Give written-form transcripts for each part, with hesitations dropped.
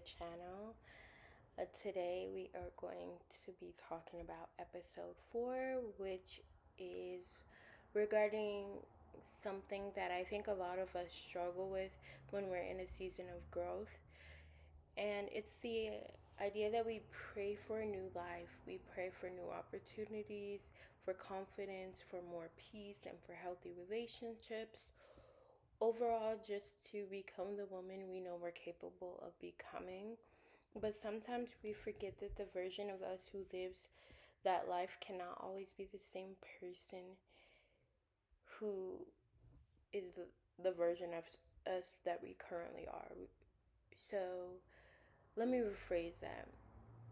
channel. Today we are going to be talking about episode 4, which is regarding something that I think a lot of us struggle with when we're in a season of growth. And it's the idea that we pray for a new life, we pray for new opportunities, for confidence, for more peace, and for healthy relationships. Overall, just to become the woman we know we're capable of becoming. But sometimes we forget that the version of us who lives that life cannot always be the same person who is the version of us that we currently are. So let me rephrase that.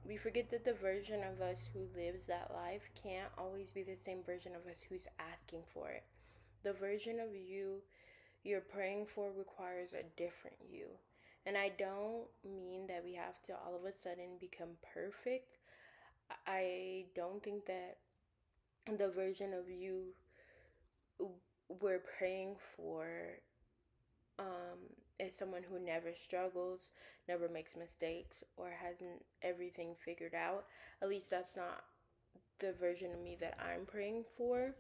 We forget that the version of us who lives that life can't always be the same version of us who's asking for it. The version of you you're praying for requires a different you. And I don't mean that we have to all of a sudden become perfect. I don't think that the version of you we're praying for is someone who never struggles, never makes mistakes, or hasn't everything figured out. At least that's not the version of me that I'm praying for.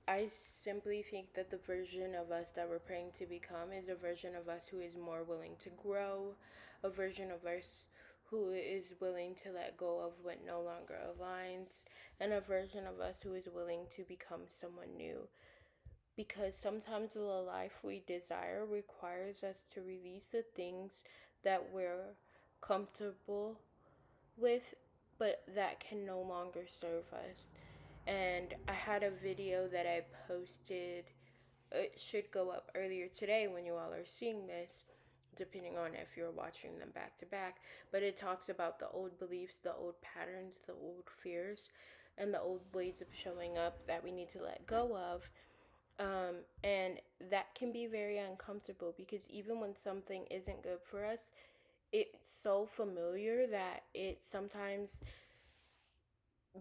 I simply think that the version of us that we're praying to become is a version of us who is more willing to grow, a version of us who is willing to let go of what no longer aligns, and a version of us who is willing to become someone new. Because sometimes the life we desire requires us to release the things that we're comfortable with, but that can no longer serve us. And I had a video that I posted. It should go up earlier today when you all are seeing this, depending on if you're watching them back to back. But it talks about the old beliefs, the old patterns, the old fears, and the old ways of showing up that we need to let go of. And that can be very uncomfortable because even when something isn't good for us, it's so familiar that it sometimes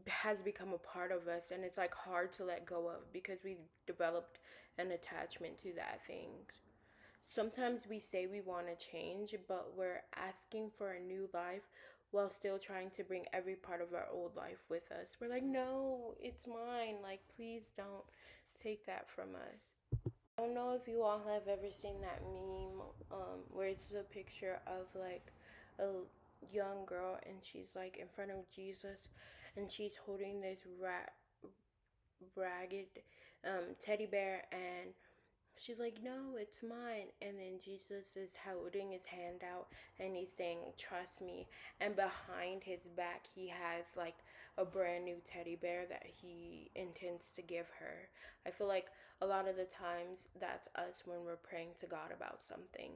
has become a part of us, and it's like hard to let go of because we've developed an attachment to that thing. Sometimes we say we want to change, but we're asking for a new life while still trying to bring every part of our old life with us. We're like, no, it's mine. Like, please don't take that from us. I don't know if you all have ever seen that meme where it's a picture of like a young girl and she's like in front of Jesus and she's holding this ragged teddy bear, and she's like, no, it's mine. And then Jesus is holding his hand out and he's saying, trust me. And behind his back, he has like a brand new teddy bear that he intends to give her. I feel like a lot of the times that's us when we're praying to God about something.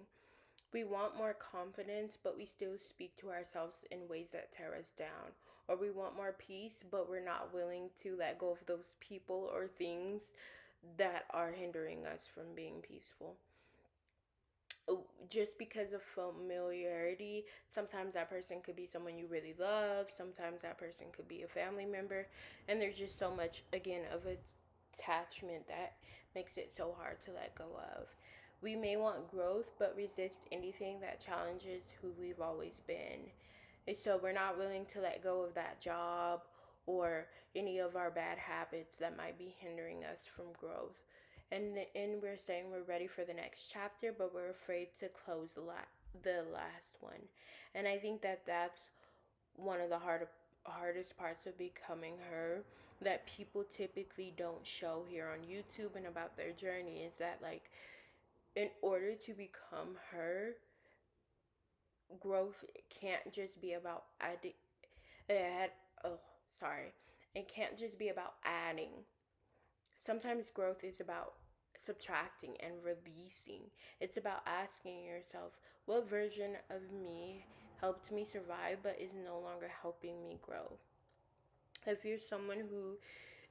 We want more confidence, but we still speak to ourselves in ways that tear us down. Or we want more peace, but we're not willing to let go of those people or things that are hindering us from being peaceful. Just because of familiarity, sometimes that person could be someone you really love, sometimes that person could be a family member, and there's just so much, again, of attachment that makes it so hard to let go of. We may want growth, but resist anything that challenges who we've always been. And so we're not willing to let go of that job or any of our bad habits that might be hindering us from growth. And we're saying we're ready for the next chapter, but we're afraid to close the last one. And I think that that's one of the hardest parts of becoming her that people typically don't show here on YouTube and about their journey is that, like, in order to become her, growth can't just be about it can't just be about adding. Sometimes growth is about subtracting and releasing. It's about asking yourself, what version of me helped me survive but is no longer helping me grow? If you're someone who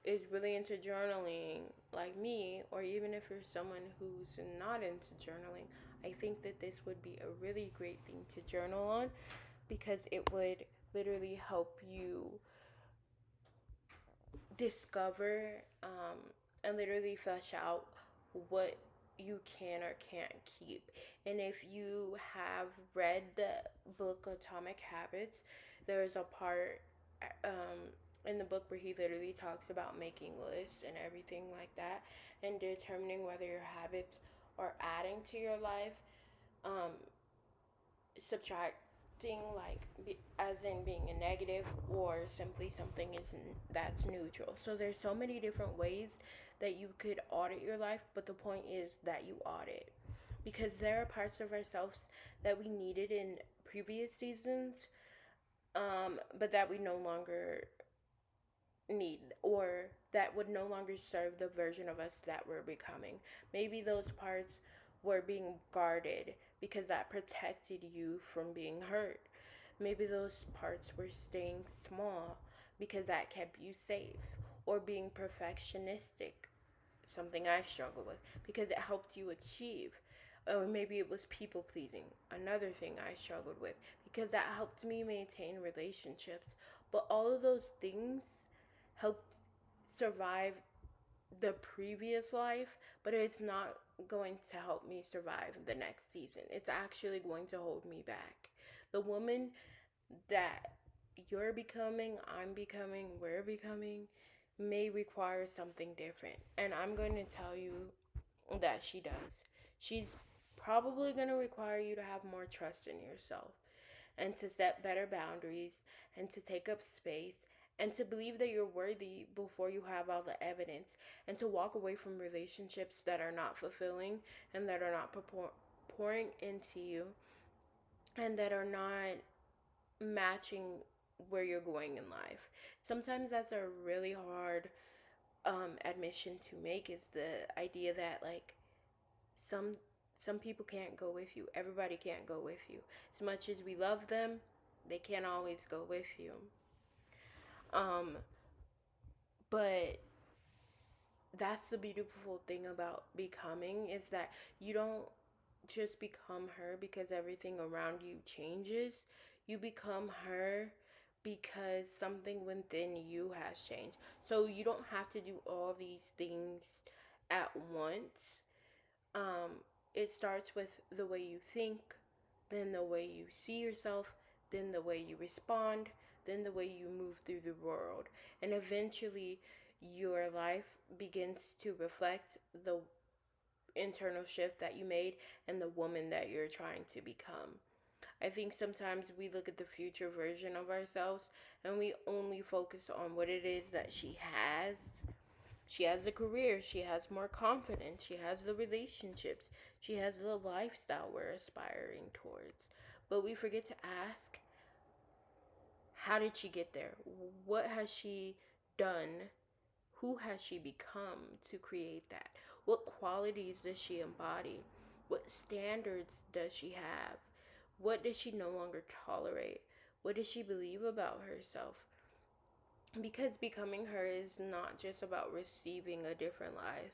is really into journaling like me, or even if you're someone who's not into journaling, I think that this would be a really great thing to journal on because it would literally help you discover and literally flesh out what you can or can't keep. And if you have read the book Atomic Habits, there's a part um, in the book where he literally talks about making lists and everything like that, and determining whether your habits are adding to your life, um, subtracting, like as in being a negative, or simply something is that's neutral. So there's so many different ways that you could audit your life, but the point is that you audit, because there are parts of ourselves that we needed in previous seasons, but that we no longer need, or that would no longer serve the version of us that we're becoming. Maybe those parts were being guarded because that protected you from being hurt. Maybe those parts were staying small because that kept you safe, or being perfectionistic, something I struggle with, because it helped you achieve. Or maybe it was people pleasing, another thing I struggled with, because that helped me maintain relationships. But all of those things helped survive the previous life, but it's not going to help me survive the next season. It's actually going to hold me back. The woman that you're becoming, I'm becoming, we're becoming, may require something different. And I'm going to tell you that she does. She's probably going to require you to have more trust in yourself, and to set better boundaries, and to take up space, and to believe that you're worthy before you have all the evidence, and to walk away from relationships that are not fulfilling, and that are not pouring into you, and that are not matching where you're going in life. Sometimes that's a really hard admission to make, is the idea that, like, some some people can't go with you. Everybody can't go with you. As much as we love them, they can't always go with you. Um, but that's the beautiful thing about becoming, is that you don't just become her because everything around you changes. You become her because something within you has changed. So you don't have to do all these things at once. Um, it starts with the way you think, then the way you see yourself, then the way you respond, then the way you move through the world. And eventually, your life begins to reflect the internal shift that you made and the woman that you're trying to become. I think sometimes we look at the future version of ourselves and we only focus on what it is that she has. She has a career, she has more confidence, she has the relationships, she has the lifestyle we're aspiring towards. But we forget to ask, how did she get there? What has she done? Who has she become to create that? What qualities does she embody? What standards does she have? What does she no longer tolerate? What does she believe about herself? Because becoming her is not just about receiving a different life,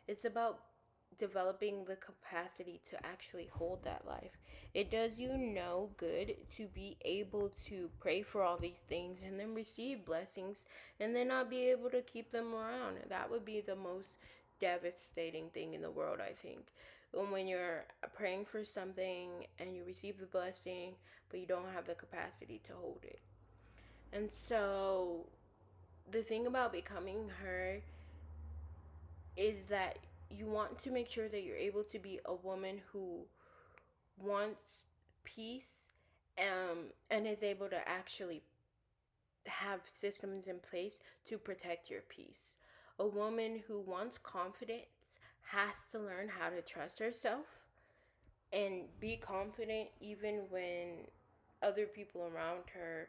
it's about developing the capacity to actually hold that life. It does you no good to be able to pray for all these things and then receive blessings and then not be able to keep them around. That would be the most devastating thing in the world, I think. When you're praying for something and you receive the blessing, but you don't have the capacity to hold it. And so, the thing about becoming her is that you want to make sure that you're able to be a woman who wants peace, and is able to actually have systems in place to protect your peace. A woman who wants confidence has to learn how to trust herself and be confident even when other people around her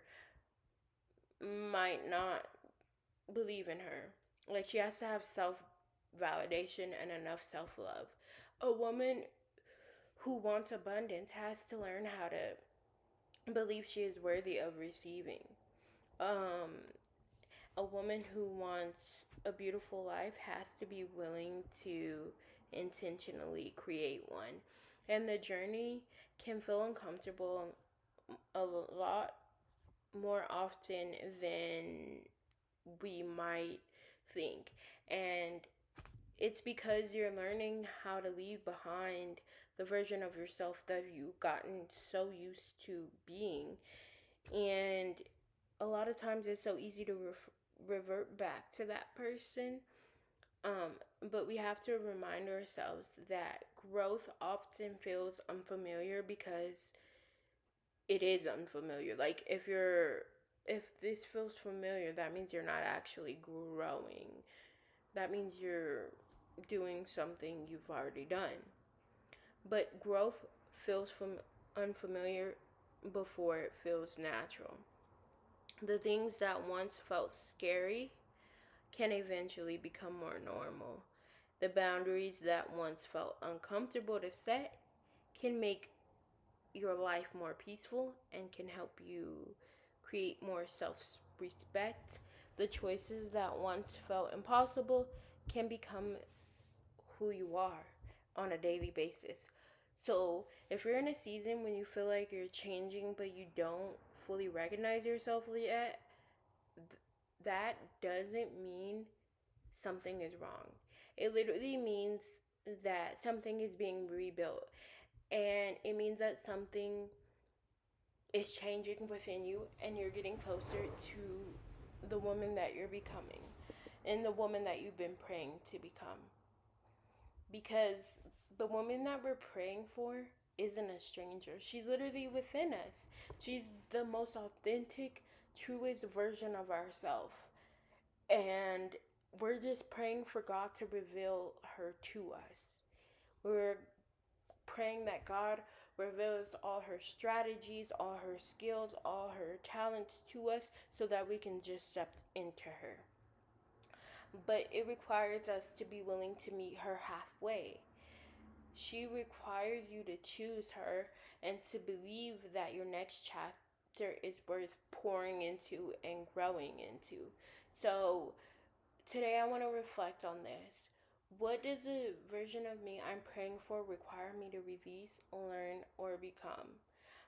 might not believe in her. Like, she has to have self validation and enough self love. A woman who wants abundance has to learn how to believe she is worthy of receiving. Um, a woman who wants a beautiful life has to be willing to intentionally create one. And the journey can feel uncomfortable a lot more often than we might think. And It's because you're learning how to leave behind the version of yourself that you've gotten so used to being. And a lot of times it's so easy to revert back to that person. Um, but we have to remind ourselves that growth often feels unfamiliar because it is unfamiliar. Like if this feels familiar, that means you're not actually growing. That means you're doing something you've already done. But growth feels unfamiliar before it feels natural. The things that once felt scary can eventually become more normal. The boundaries that once felt uncomfortable to set can make your life more peaceful and can help you create more self respect. The choices that once felt impossible can become who you are on a daily basis. So, if you're in a season when you feel like you're changing but you don't fully recognize yourself yet, that doesn't mean something is wrong. It literally means that something is being rebuilt, and it means that something is changing within you and you're getting closer to the woman that you're becoming and the woman that you've been praying to become. Because the woman that we're praying for isn't a stranger. She's literally within us. She's the most authentic, truest version of ourselves. And we're just praying for God to reveal her to us. We're praying that God reveals all her strategies, all her skills, all her talents to us so that we can just step into her. But it requires us to be willing to meet her halfway. She requires you to choose her and to believe that your next chapter is worth pouring into and growing into. So, today I want to reflect on this. What does the version of me I'm praying for require me to release, learn, or become?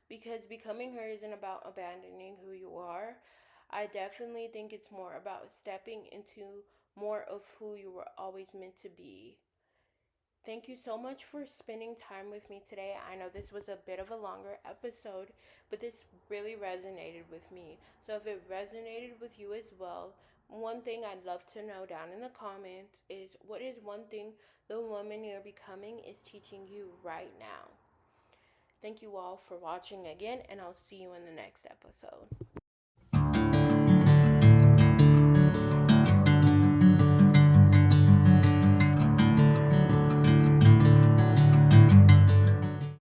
Because becoming her isn't about abandoning who you are. I definitely think it's more about stepping into more of who you were always meant to be. Thank you so much for spending time with me today. I know this was a bit of a longer episode, but this really resonated with me. So if it resonated with you as well, one thing I'd love to know down in the comments is what is one thing the woman you're becoming is teaching you right now? Thank you all for watching again, and I'll see you in the next episode.